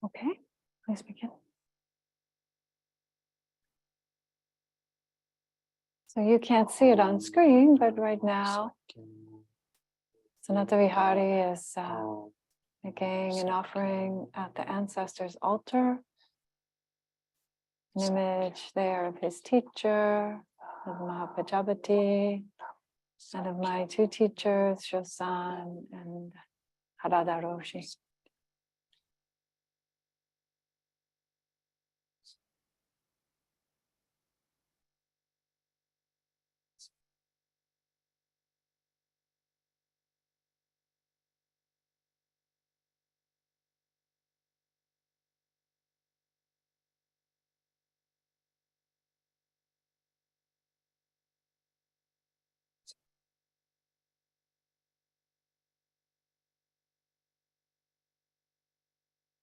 Okay, please begin. So you can't see it on screen, but right now, Sanathavihari is making an offering at the ancestors' altar, an image there of his teacher, of Mahapajapati, and of my two teachers, Shosan and Harada Roshi.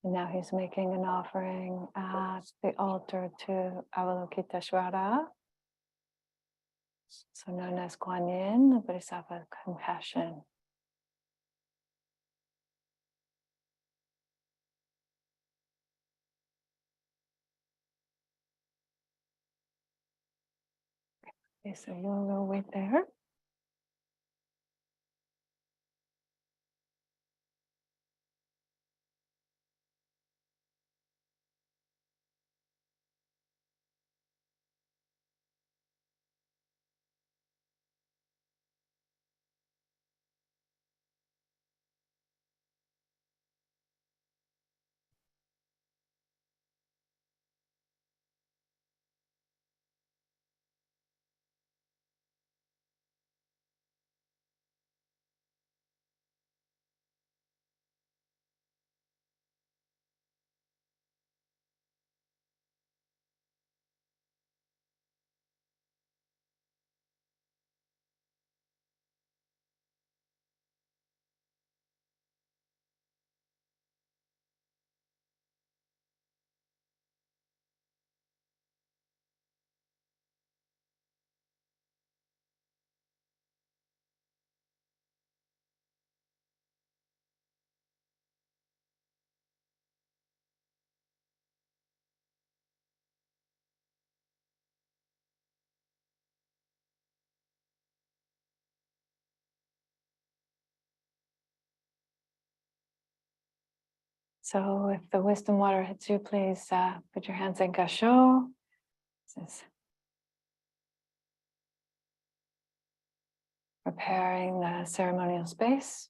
And now he's making an offering at the altar to Avalokiteshvara, so known as Kuan Yin, the Bodhisattva of compassion. Okay, so you'll wait there. So if the wisdom water hits you, please put your hands in gasho. This is preparing the ceremonial space.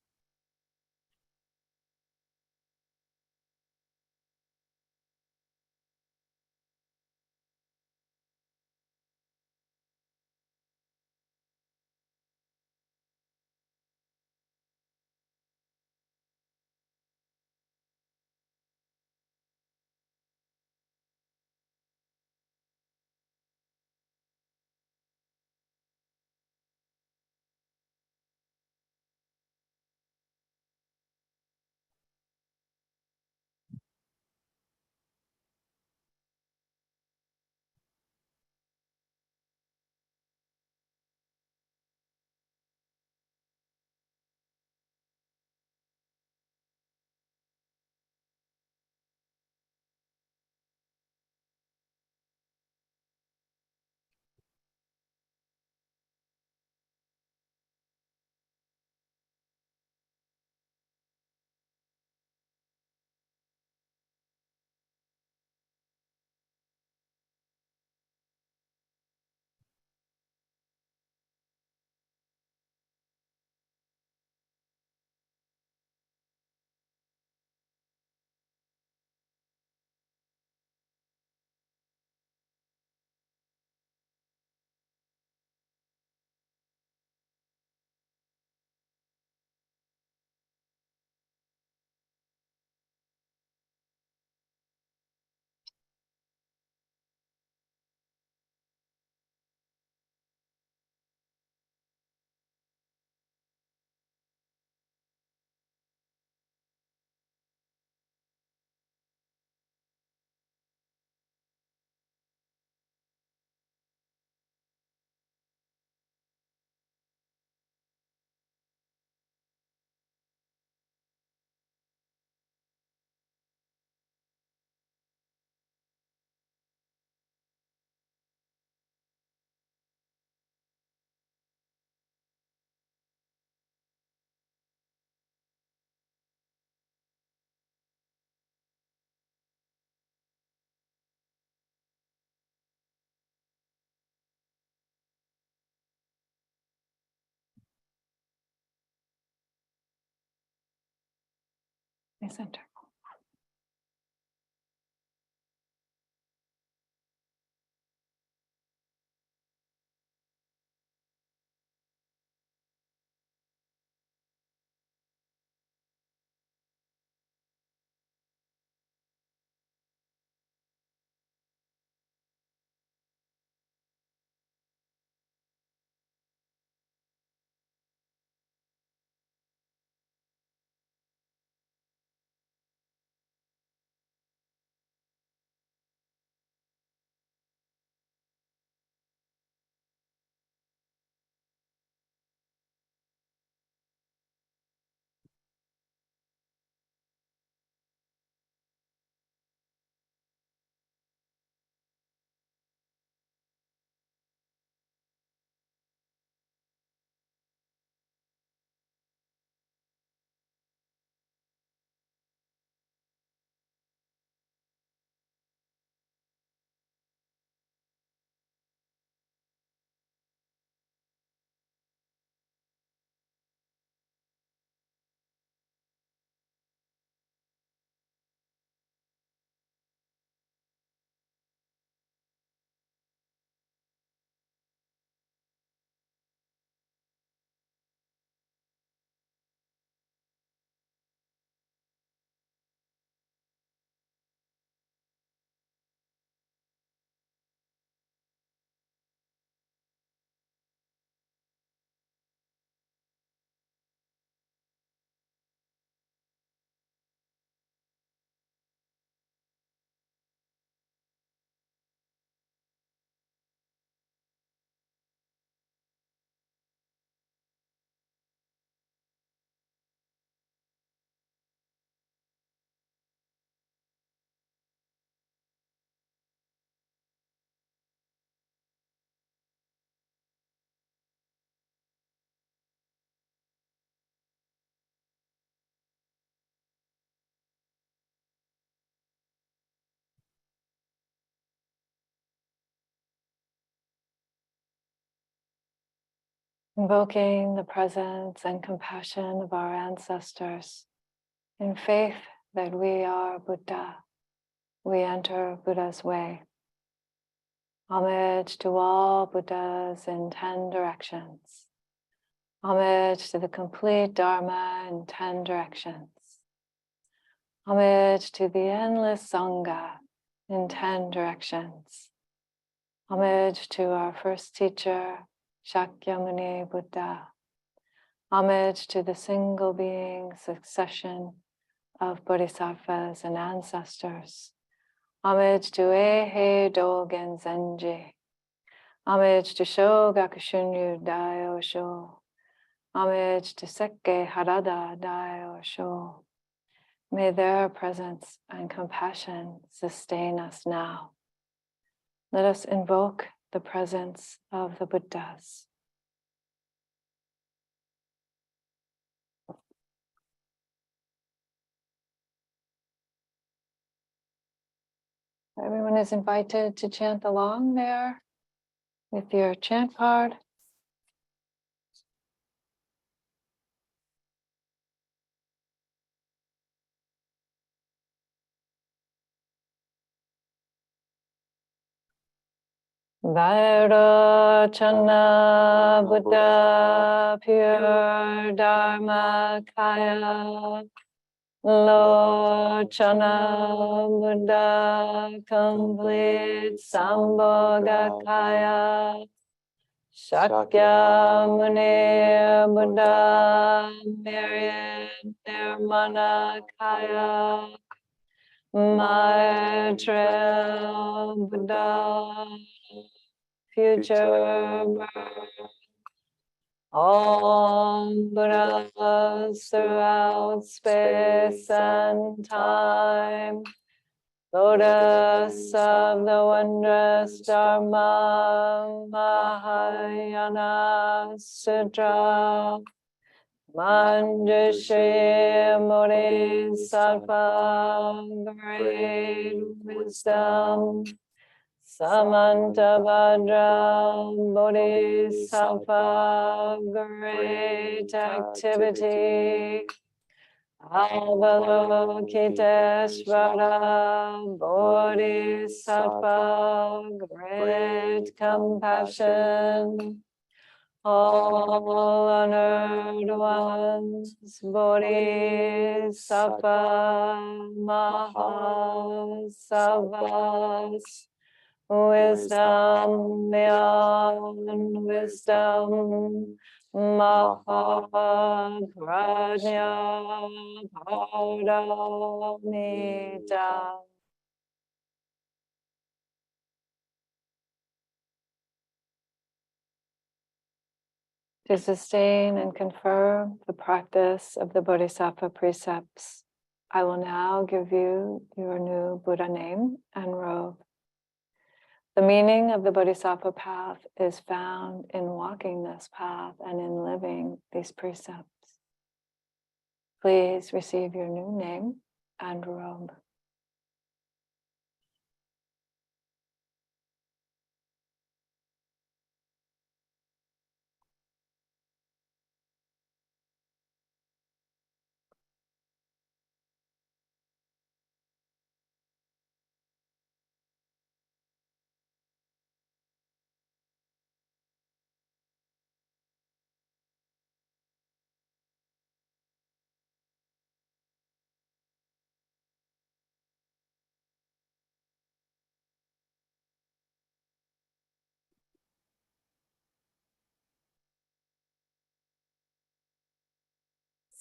center. Invoking the presence and compassion of our ancestors, in faith that we are Buddha, we enter Buddha's way. Homage to all Buddhas in 10 directions. Homage to the complete Dharma in 10 directions. Homage to the endless Sangha in 10 directions. Homage to our first teacher, Shakyamuni Buddha. Homage to the single being succession of Bodhisattvas and ancestors. Homage to Eihei Dogen Zenji. Homage to Shogakushunyu Daiyosho. Homage to Sekkei Harada Daiyosho. May their presence and compassion sustain us now. Let us invoke the presence of the Buddhas. Everyone is invited to chant along there with your chant card. Vairocana Buddha, pure Dharma Kaya. Lochana Buddha, complete Sambhoga Kaya. Shakyamuni Buddha, myriad Nirmana Kaya. Maitreya Buddha, future birth. All Buddhas throughout space and time. Lotus of the wondrous Dharma, Mahayana Sutra. Manjushri Bodhisattva, great wisdom. Samantabhadra Bodhisattva, great activity. Avalokiteshvara Bodhisattva, great compassion, all honored ones, Bodhisattva, Mahasavas, wisdom beyond wisdom, Mahaprajna Paramita. To sustain and confirm the practice of the Bodhisattva precepts, I will now give you your new Buddha name and robe. The meaning of the Bodhisattva path is found in walking this path and in living these precepts. Please receive your new name and robe.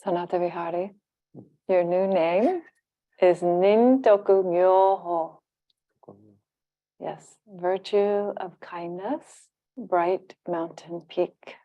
Sanathavihari, your new name is Nintoku Myoho. Yes, virtue of kindness, bright mountain peak.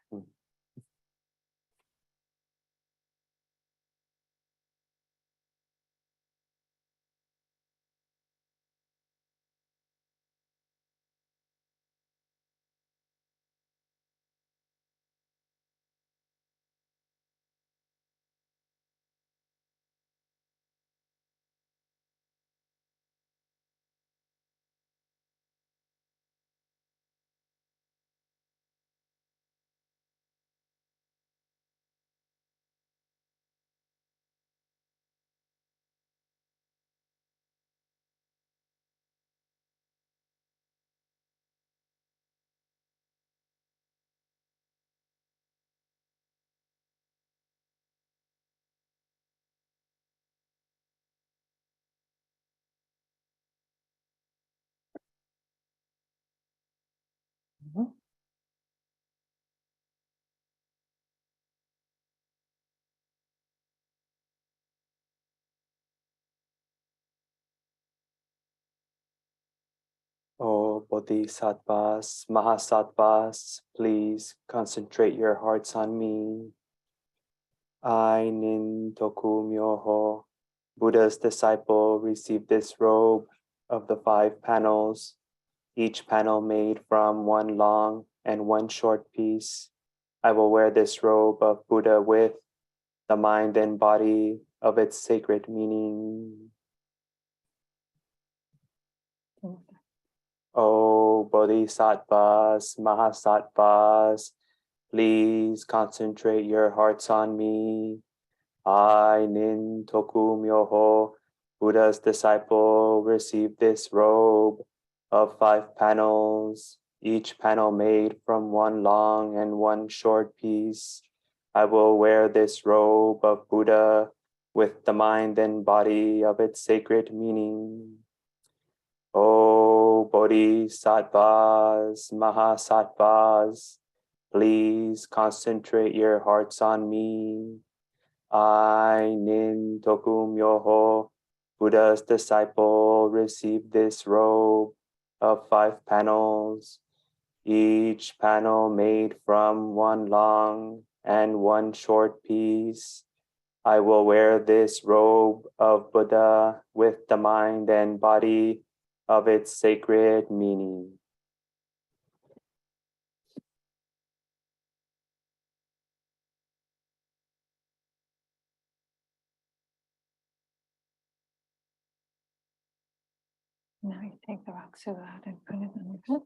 O Bodhisattvas, Mahasattvas, please concentrate your hearts on me. I, Nintoku Myoho, Buddha's disciple, received this robe of the 5 panels, each panel made from one long and one short piece. I will wear this robe of Buddha with the mind and body of its sacred meaning. O Bodhisattvas, Mahasattvas, please concentrate your hearts on me. I, Nintoku Myoho, Buddha's disciple, received this robe of 5 panels, each panel made from one long and one short piece. I will wear this robe of Buddha with the mind and body of its sacred meaning. O Bodhisattvas, Mahasattvas, please concentrate your hearts on me. I, Nintoku Myoho, Buddha's disciple, received this robe of 5 panels, each panel made from one long and one short piece. I will wear this robe of Buddha with the mind and body of its sacred meaning. Now you take the Raksu out and put it on your head.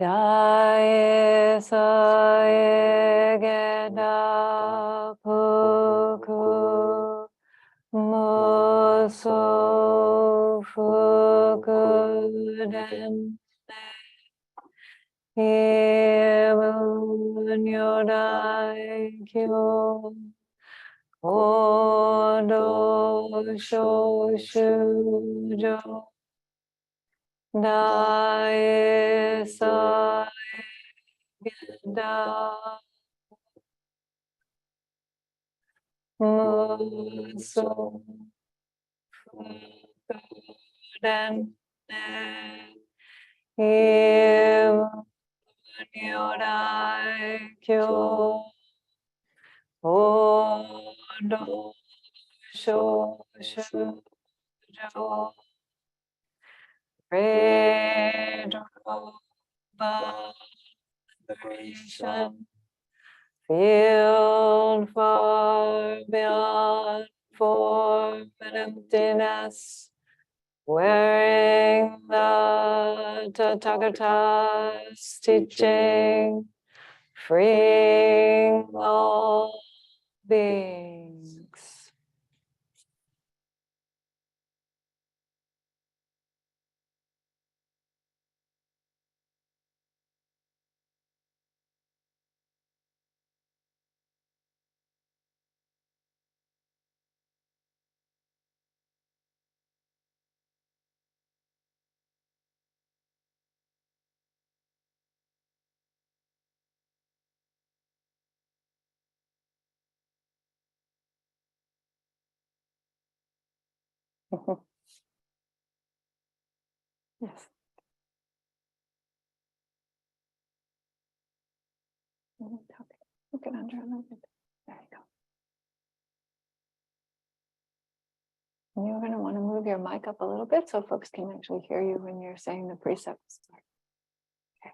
Dae sae geda puku muso fukuden Himun yodai kyo Kodo shoshujo Dae sae geda muso fukuden Himun yodai kyo Kodo shoshujo vibration field far beyond form and emptiness, wearing the Tathagata's teaching, freeing all beings. Yes. Hook it under a little bit. There you go. And you're going to want to move your mic up a little bit so folks can actually hear you when you're saying the precepts. Okay.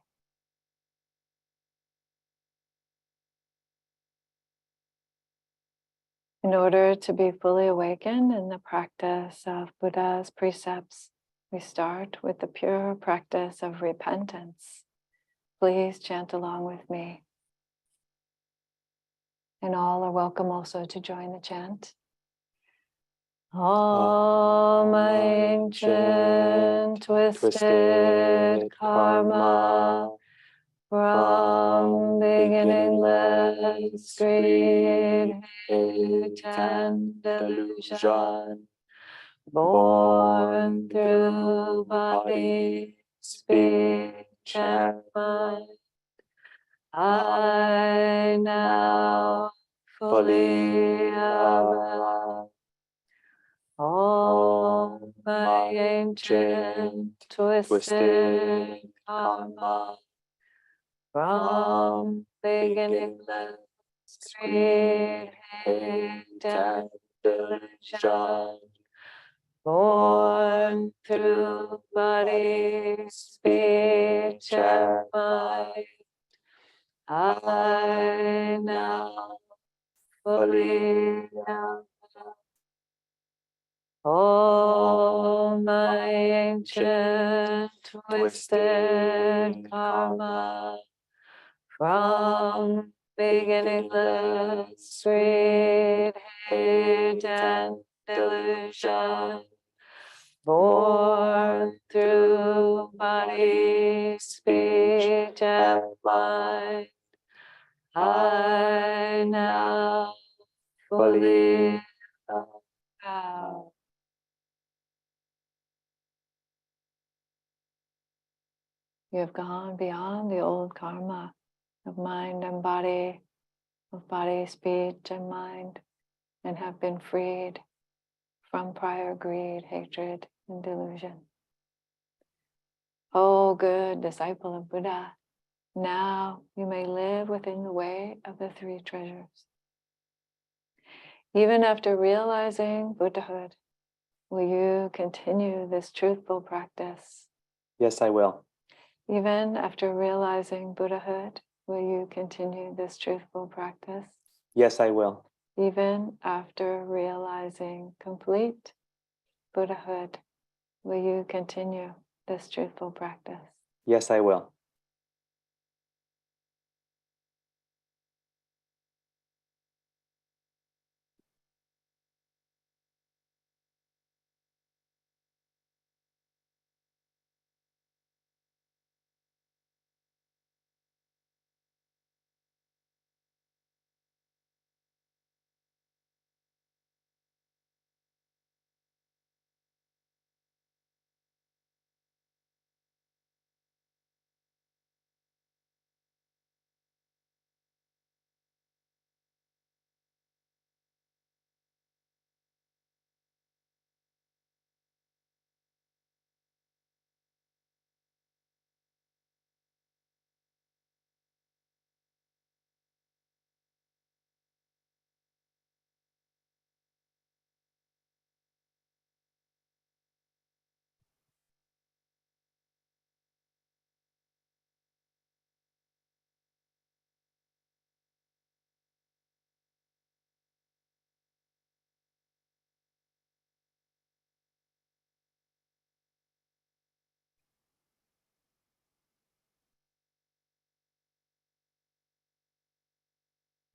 In order to be fully awakened in the practice of Buddha's precepts, we start with the pure practice of repentance. Please chant along with me. And all are welcome also to join the chant. All my ancient twisted karma from beginningless greed, hate, and delusion, born through body, speech, and mind, I now fully arise. All my ancient twisted karma from beginningless greed, hate, and delusion, born through body, speech, and mind, I now fully arise. All my ancient twisted karma from beginningless greed, hate, and delusion, born through body, speech, and mind, I now fully bow. You have gone beyond the old karma of mind and body, of body, speech, and mind, and have been freed from prior greed, hatred, and delusion. O good disciple of Buddha, now you may live within the way of the three treasures. Even after realizing Buddhahood, will you continue this truthful practice? Yes, I will. Even after realizing Buddhahood, will you continue this truthful practice? Yes, I will. Even after realizing complete Buddhahood, will you continue this truthful practice? Yes, I will.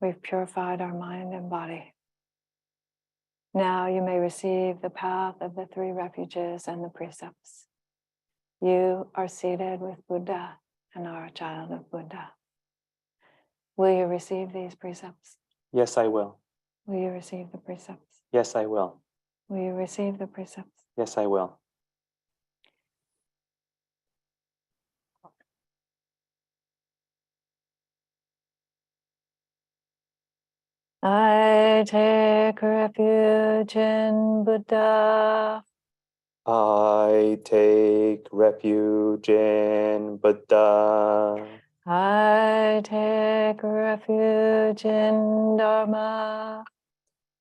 We've purified our mind and body. Now you may receive the path of the three refuges and the precepts. You are seated with Buddha and are a child of Buddha. Will you receive these precepts? Yes, I will. Will you receive the precepts? Yes, I will. Will you receive the precepts? Yes, I will. I take refuge in Buddha. I take refuge in Buddha. I take refuge in Dharma.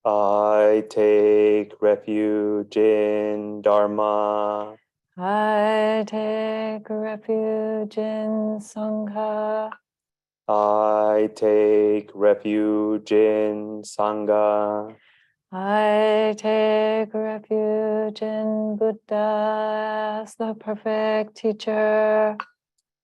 I take refuge in Dharma. I take refuge in Sangha. I take refuge in Sangha. I take refuge in Buddha as the perfect teacher.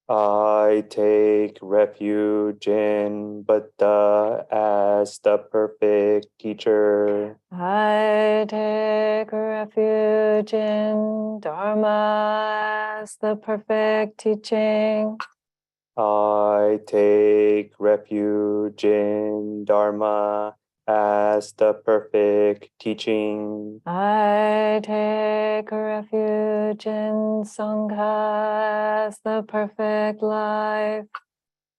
I take refuge in Buddha as the perfect teacher. I take refuge in Dharma as the perfect teaching. I take refuge in Dharma as the perfect teaching. I take refuge in Sangha as the perfect life.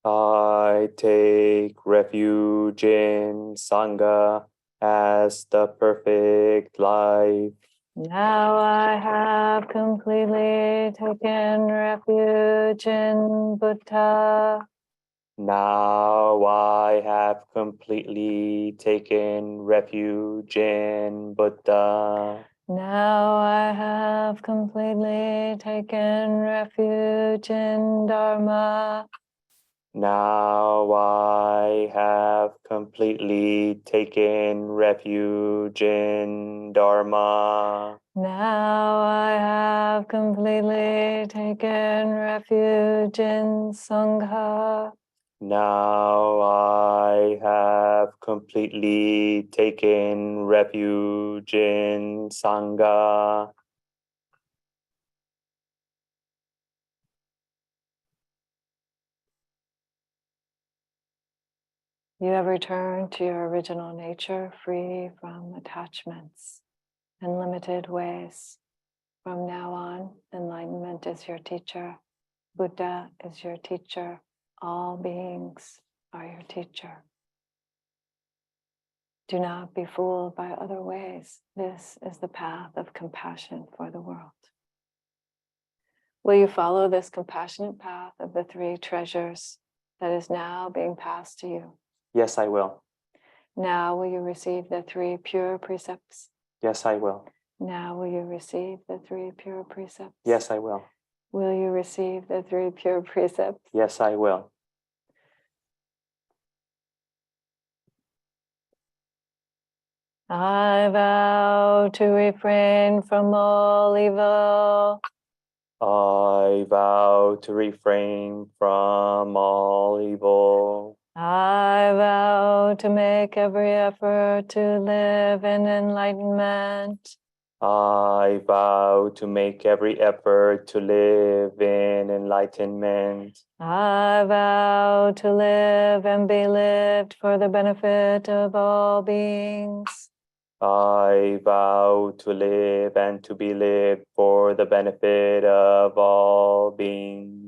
I take refuge in Sangha as the perfect life. Now I have completely taken refuge in Buddha. Now I have completely taken refuge in Buddha. Now I have completely taken refuge in Dharma. Now I have completely taken refuge in Dharma. Now I have completely taken refuge in Sangha. Now I have completely taken refuge in Sangha. You have returned to your original nature, free from attachments and limited ways. From now on, enlightenment is your teacher. Buddha is your teacher. All beings are your teacher. Do not be fooled by other ways. This is the path of compassion for the world. Will you follow this compassionate path of the three treasures that is now being passed to you? Yes, I will. Now will you receive the three pure precepts? Yes, I will. Now will you receive the three pure precepts? Yes, I will. Will you receive the three pure precepts? Yes, I will. I vow to refrain from all evil. I vow to refrain from all evil. I vow to make every effort to live in enlightenment. I vow to make every effort to live in enlightenment. I vow to live and be lived for the benefit of all beings. I vow to live and to be lived for the benefit of all beings.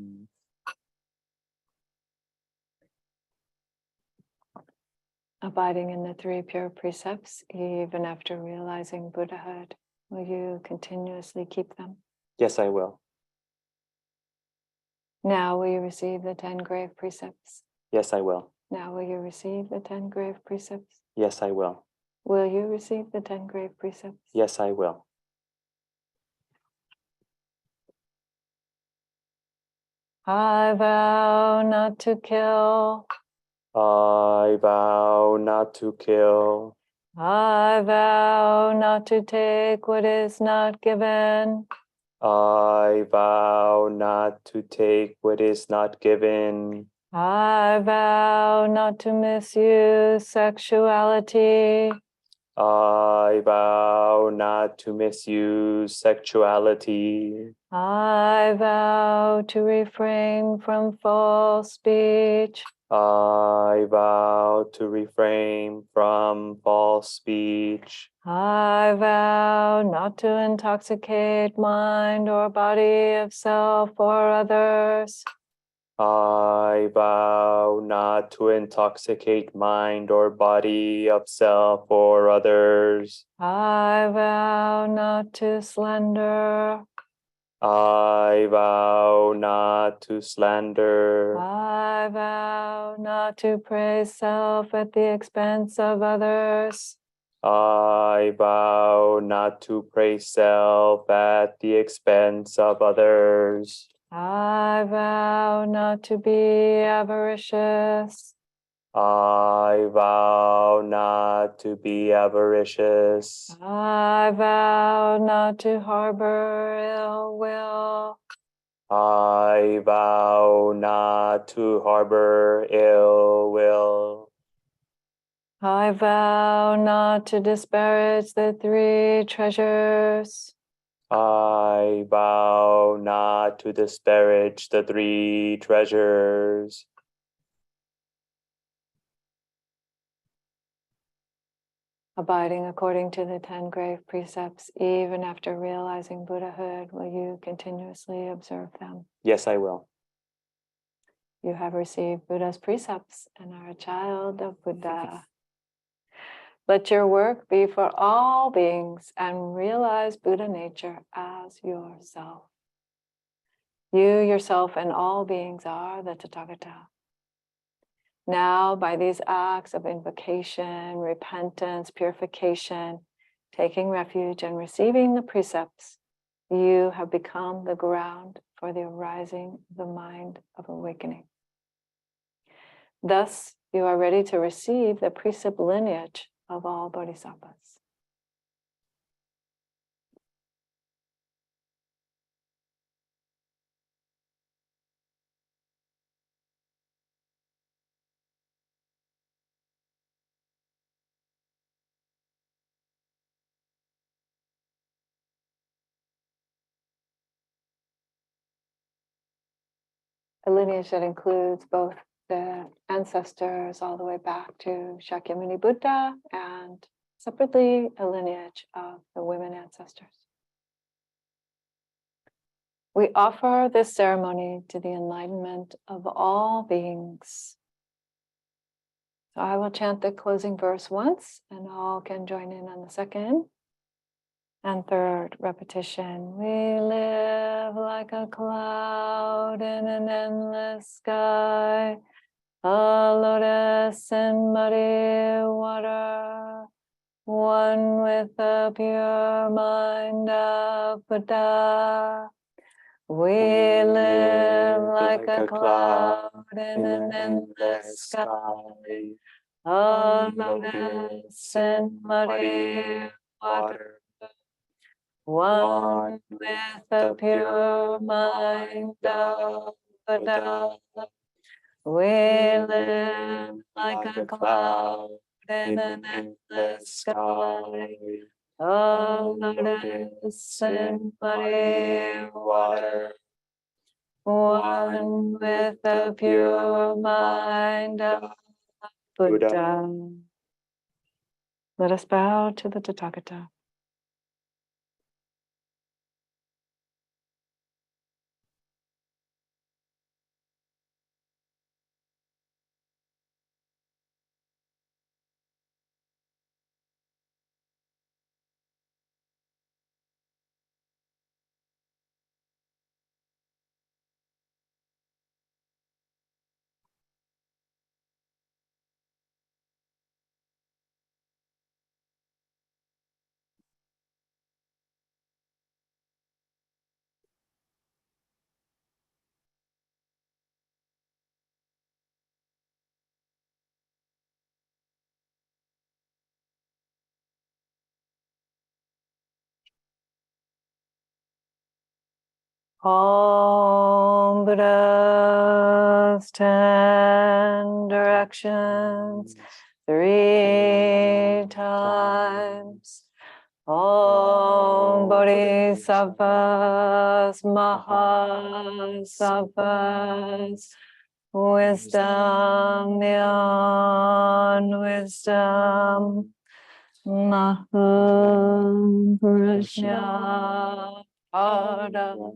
Abiding in the three pure precepts, even after realizing Buddhahood, will you continuously keep them? Yes, I will. Now will you receive the 10 grave precepts? Yes, I will. Now will you receive the 10 grave precepts? Yes, I will. Will you receive the 10 grave precepts? Yes, I will. I vow not to kill. I vow not to kill. I vow not to take what is not given. I vow not to take what is not given. I vow not to misuse sexuality. I vow not to misuse sexuality. I vow to refrain from false speech. I vow to refrain from false speech. I vow not to intoxicate mind or body of self or others. I vow not to intoxicate mind or body of self or others. I vow not to slander. I vow not to slander. I vow not to praise self at the expense of others. I vow not to praise self at the expense of others. I vow not to be avaricious. I vow not to be avaricious. I vow not to harbor ill will. I vow not to harbor ill will. I vow not to disparage the three treasures. I vow not to disparage the three treasures. Abiding according to the 10 grave precepts, even after realizing Buddhahood, will you continuously observe them? Yes, I will. You have received Buddha's precepts and are a child of Buddha. Let your work be for all beings and realize Buddha nature as yourself. You yourself and all beings are the Tathagata. Now, by these acts of invocation, repentance, purification, taking refuge and receiving the precepts, you have become the ground for the arising of the mind of awakening. Thus, you are ready to receive the precept lineage of all Bodhisattvas. A lineage that includes both the ancestors all the way back to Shakyamuni Buddha and separately a lineage of the women ancestors. We offer this ceremony to the enlightenment of all beings. So I will chant the closing verse once and all can join in on the second and third repetition. We live like a cloud in an endless sky, a lotus in muddy water, one with the pure mind of Buddha. We live like a cloud in an endless sky, a lotus in muddy water, one with the pure mind of Buddha. We live like a cloud in an endless sky, a lotus in muddy water, one with the pure mind of Buddha. Let us bow to the Tathagata. Om Buddha vows, 10 directions, 3 times. Om Bodhisattvas, Mahasattvas, wisdom beyond wisdom, Maham Prajna Paramita.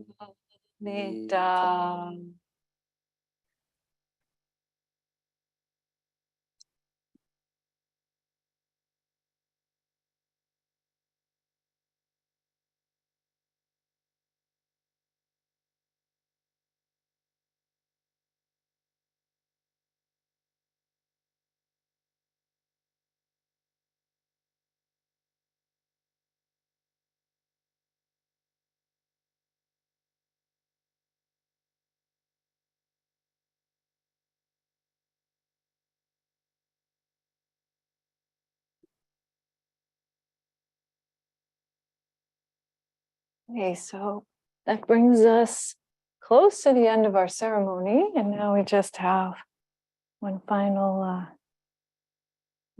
Okay, so that brings us close to the end of our ceremony, and now we just have one final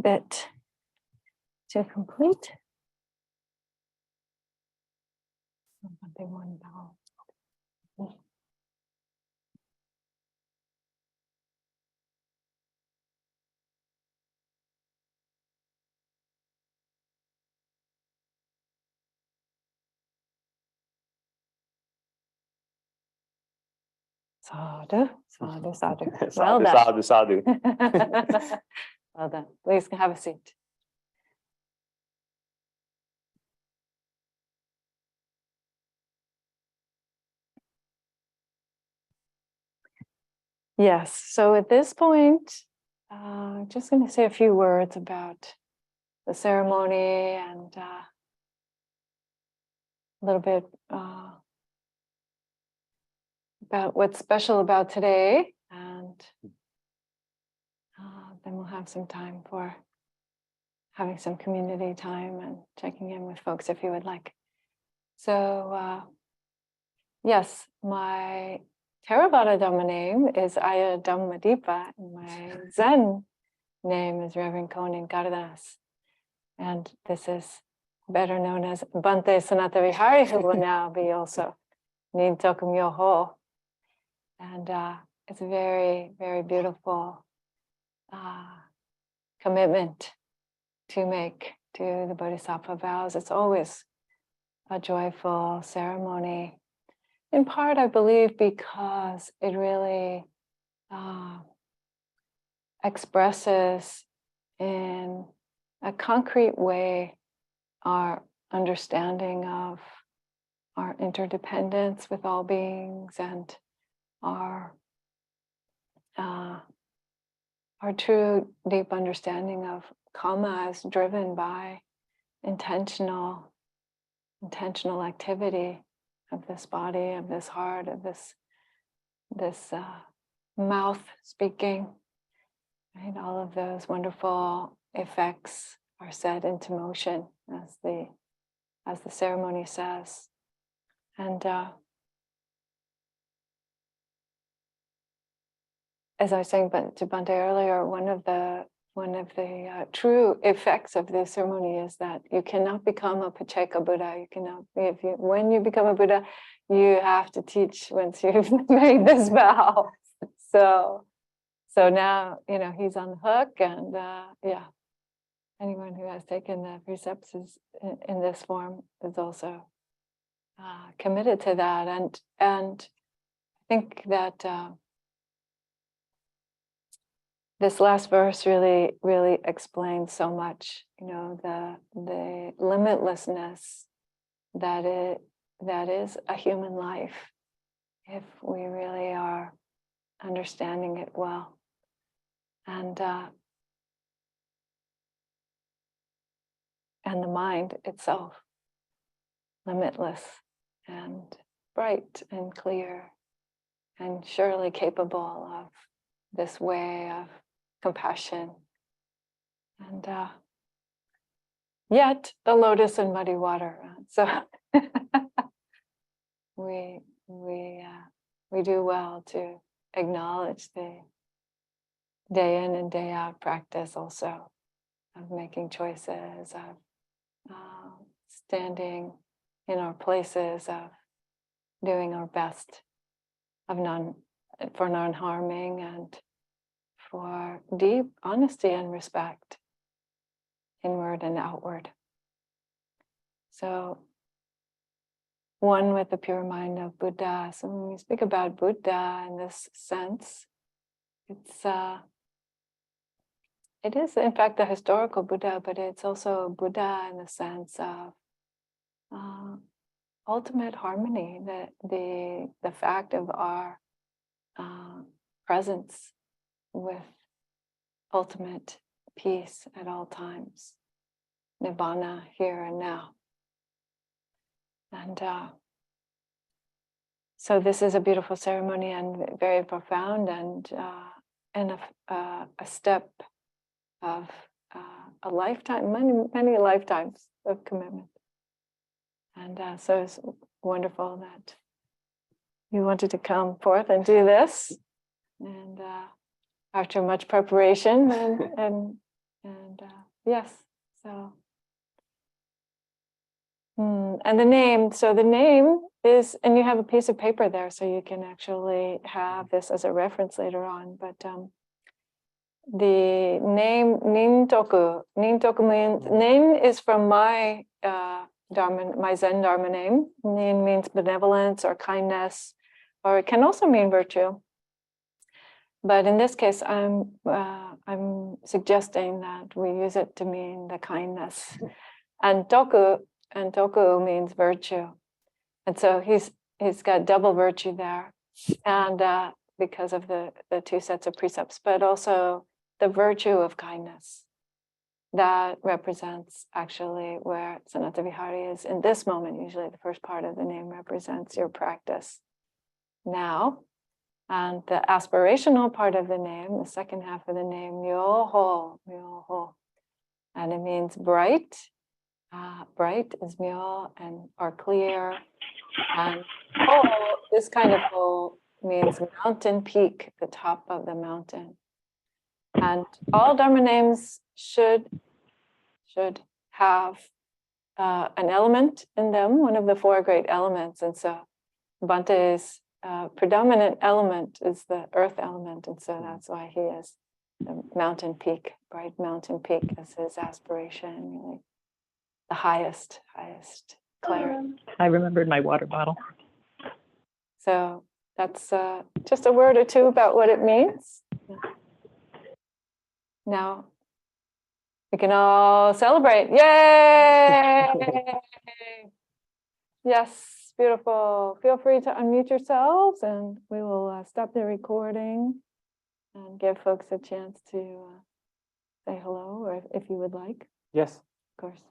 bit to complete. One bow. Sadhu, sadhu, sadhu. Well done. Sadhu, sadhu. Well done. Please have a seat. Yes, so at this point, just going to say a few words about the ceremony and a little bit about what's special about today, and then we'll have some time for having some community time and checking in with folks if you would like. So yes, my Theravada Dhamma name is Ayya Dhammadipa, and my Zen name is Reverend Konin Cardenas. And this is better known as Bhante Sanathavihari, who will now be also Nin Tokum Yoho. And it's a very, very beautiful commitment to make to the Bodhisattva vows. It's always a joyful ceremony. In part, I believe, because it really expresses in a concrete way our understanding of our interdependence with all beings and our true deep understanding of karma as driven by intentional activity of this body, of this heart, of this mouth speaking. Right? All of those wonderful effects are set into motion, as the ceremony says. And as I was saying to Bhante earlier, one of the true effects of this ceremony is that you cannot become a Pacceka Buddha. You cannot when you become a Buddha, you have to teach once you've made this vow. So now he's on the hook, and anyone who has taken the precepts in this form is also committed to that. And I think that this last verse really explains so much. The limitlessness that is a human life, if we really are understanding it well. And the mind itself, limitless and bright and clear, and surely capable of this way of compassion. And yet the lotus in muddy water. So we do well to acknowledge the day in and day out practice also of making choices, of standing in our places, of doing our best, for non-harming and for deep honesty and respect, inward and outward. So, one with the pure mind of Buddha. So when we speak about Buddha in this sense, it is in fact the historical Buddha, but it's also Buddha in the sense of ultimate harmony, the fact of our presence with ultimate peace at all times, nibbana here and now. And so this is a beautiful ceremony and very profound, and a step of a lifetime, many lifetimes of commitment. And so it's wonderful that you wanted to come forth and do this, and after much preparation and yes, so. And the name, so the name is, and you have a piece of paper there, so you can actually have this as a reference later on, but the name Nintoku means, Nin is from my Dharma, my Zen Dharma name. Nin means benevolence or kindness, or it can also mean virtue. But in this case, I'm suggesting that we use it to mean the kindness. And toku means virtue, and so he's got double virtue there, and because of the two sets of precepts, but also the virtue of kindness that represents actually where Sanathavihari is in this moment. Usually, the first part of the name represents your practice now, and the aspirational part of the name, the second half of the name, myoho, and it means bright. Bright is myo and or clear, and ho, this kind of ho means mountain peak, the top of the mountain. And all Dharma names should have an element in them, one of the four great elements. And so Bhante's predominant element is the earth element, and so that's why he is the mountain peak, bright mountain peak as his aspiration, really. The highest clarity. I remembered my water bottle. So that's just a word or two about what it means. Now we can all celebrate. Yay! Yes, beautiful. Feel free to unmute yourselves, and we will stop the recording and give folks a chance to say hello, or if you would like. Yes. Of course.